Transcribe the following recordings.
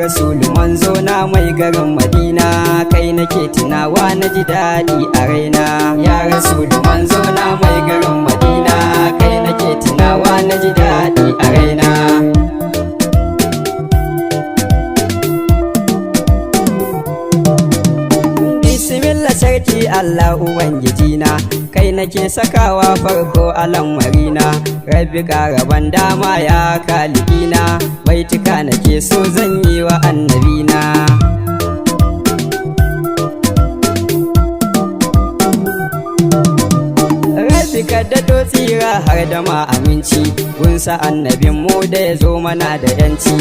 rasulu manzo na mai garin Madina, kai nake tunawa na ji daɗi a raina. Ya rasulu manzo na mai garin Madina, kai nake tunawa na ji daɗi a raina. Bismillah sarki Allah ubangiji na, kai nake sakawa farko a lamarina. Rabbi ƙaraban dama ya kalikina, baituka nake so zan yi wa annabina. Rabbi ka daɗo tsira har da ma aminci, gunsa annabin mu da ya zo mana da yanci.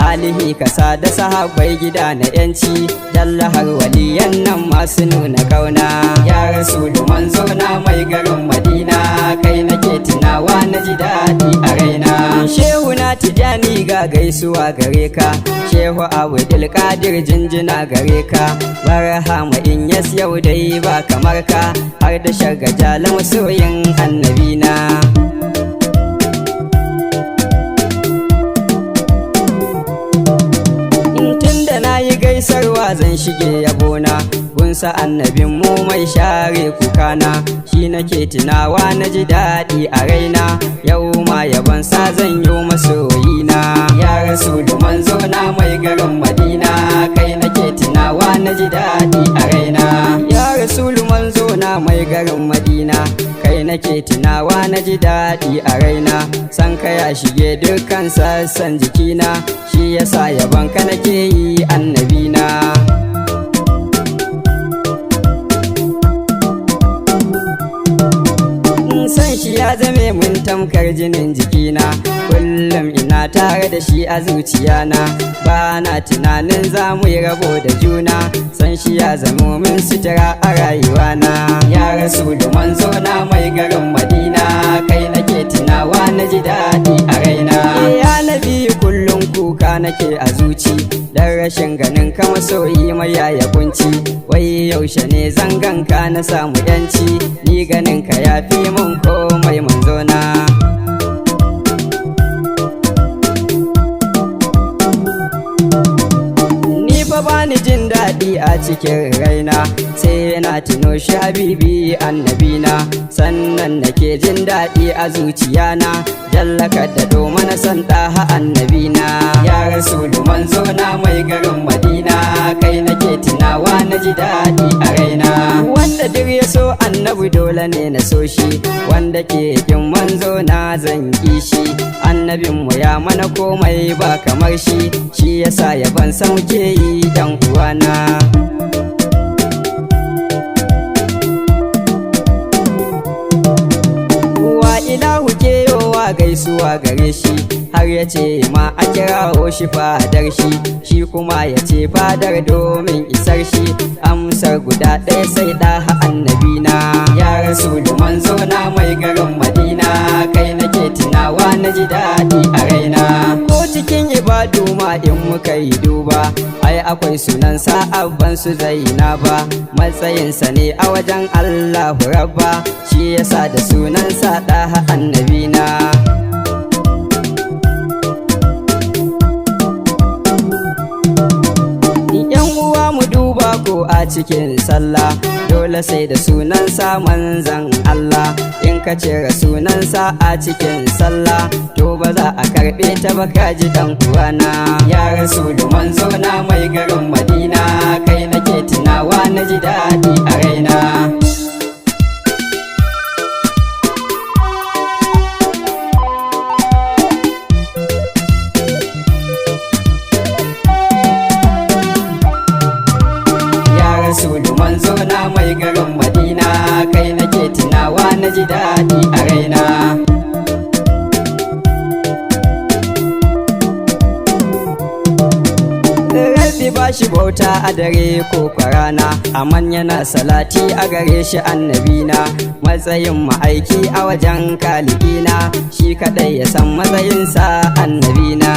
Alihi kasa da sahabbai gida na yanci, jalla har waliyan nan masu nuna kauna. Ya rasulu manzo na mai garin Madina, kai nake tunawa na ji daɗi a raina. Shehu na Tijani ga gaisuwa gare ka, Shehu Abdul Qadir jinjina gare ka. Barhama Inyas yau dai ba kamar ka, har da shagajala masoyin annabina. Tunda na yi gaisarwa zan shige yabona, gunsa annabin mu mai share kukana. Shi nake tunawa na ji daɗi a raina, yau ma yabansa zan yi masoyina. Ya rasulu manzo na mai garin Madina, kai nake tunawa na ji daɗi a raina. Ya rasulu manzo na mai garin Madina, kai nake tunawa na ji daɗi a raina. San ka ya shige dukkan sassan jikina, shi yasa yaban ka nake yi annabina. San shi ya zame mun tamkar jinin jikina, kullum ina tare da shi a zuciyana. Ba na tunanin za mu yi rabo da juna, san shi ya zamo min sutura a rayuwana. Ya rasulu manzo na mai garin Madina, kai nake tunawa na ji daɗi a raina. Ya nabi kullum kuka nake a zuci, dan rashin ganin ka masoyi mai yaya kunci. Wai yaushe ne zanganka na samu yanci, ni ganin ka ya fi mun komai manzona. Ni fa bani jin daɗi a cikin raina, sai na tuno shi habibi annabina. Sannan nake jin daɗi a zuciyana, jallaka da doma na san ɗaha annabina. Ya rasulu manzo na mai garin Madina, kai nake tunawa na ji daɗi a raina. Wanda duk ya so annabi dole ne na so shi, wanda ke kin manzo na zan ki shi. Annabin mu ya mana komai ba kamar shi, shi yasa yaban sa muke yi dan uwana. Wa ilahu ke yowa gaisuwa gare shi, har ya ce ma a kirawo shi fadar shi. Shi kuma ya ce fadar domin isar shi, amsar guda ɗaya sai ɗaha annabina. Ya rasulu manzo na mai garin Madina, kai nake tunawa na ji daɗi a raina. Ko cikin ibadu ma in muka yi duba, ai akwai sunan abban su Zainaba. Matsayinsa ne a wajen Allahu Rabba, shi yasa da sunansa ɗaha annabina. Yan uwa mu duba ko a cikin sallah, dole sai da sunansa manzan Allah. In ka cire sunansa a cikin sallah, to ba za a karɓe ta ba ka ji dan uwana. Ya rasulu manzo na mai garin Madina, kai nake tunawa na ji daɗi a raina. Rasulu manzo na mai garin Madina, kai nake tunawa na ji daɗi a raina. Rabbi ba shi bauta a dare ko kwarana, amman yana salati a gare shi annabina. Matsayin ma'aiki a wajen kalikina, shi kaɗai ya san matsayinsa annabina.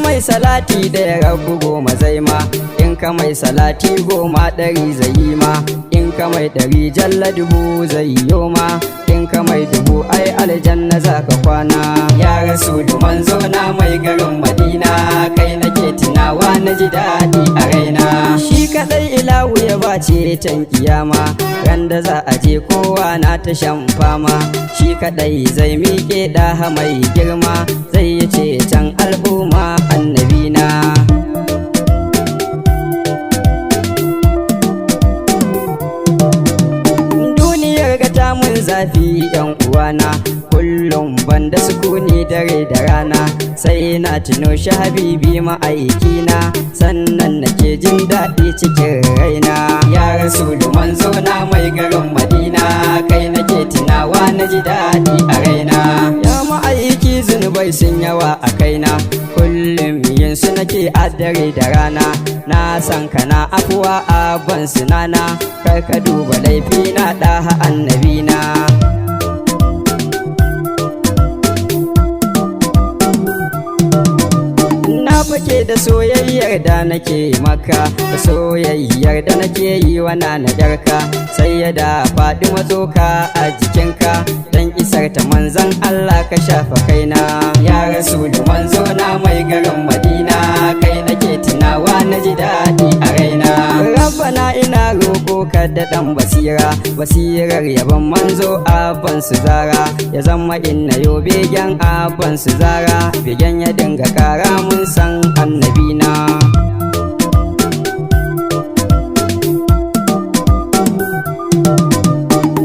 Mai salati da ya rabu goma zai ma, in ka mai salati goma ɗari zai ma. In ka mai ɗari jalla dubu zai yoma, in ka mai dubu ai aljanna za ka kwana. Ya rasulu manzo na mai garin Madina, kai nake tunawa na ji daɗi a raina. Shi kaɗai ilahu ya bace can kiyama, randa za a je kowa na ta shan fama. Shi kaɗai zai miƙe ɗaha mai girma, zai yi ce can al'umma annabina. Mun zafi yan uwana, kullum banda sukuni dare da rana, sai na tuno shi habibi ma'aikina, sannan nake jin daɗi cikin raina. Ya rasulu manzo na mai garin Madina, kai nake tunawa na ji daɗi a raina. Ya ma'aiki zunubai sun yawa a kaina, kullum yin su nake a dare da rana. Na san kana afuwa a ban sunana, kar ka duba laifi na ɗaha annabina. Na fake da soyayyar da nake maka, da soyayyar da nake yi wa nadarka, sai ya da faɗi matsoka a jikinka, dan isar ta manzan Allah ka shafa kaina. Ya rasulu manzo na mai garin Madina, kai nake tunawa na ji daɗi a raina. Rabbana ina roƙo ka da ɗan basira, basirar yaban manzo abban su zara, ya zama inna yo begen abban su zara, begen ya dinga kara mun san annabina.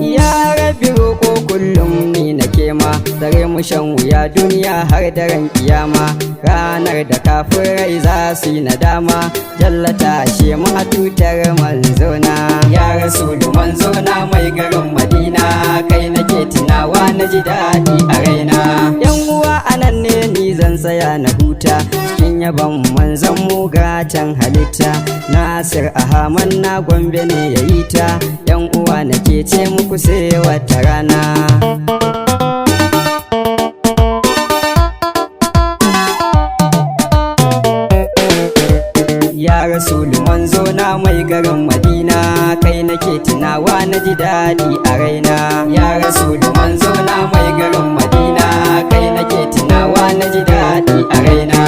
Ya rabbi roƙo kullum ni nake ma, dare mu shan wuya duniya har daren kiyama, ranar da kafirai za su yi nadama, jallata shi mu a tutar manzona. Ya rasulu manzona mai garin Madina, kai nake tunawa na ji daɗi a raina. Yan uwa anan ne ni zan tsaya na huta, cikin yaban manzon mu gatan halitta, Nasir Ahaman na Gombe ne ya yi ta. Yan uwa nake ce muku sai wata rana. Ya rasulu manzo na mai garin Madina, kai nake tunawa na ji daɗi a raina. Ya rasulu manzo na mai garin Madina, kai nake tunawa na ji daɗi a raina.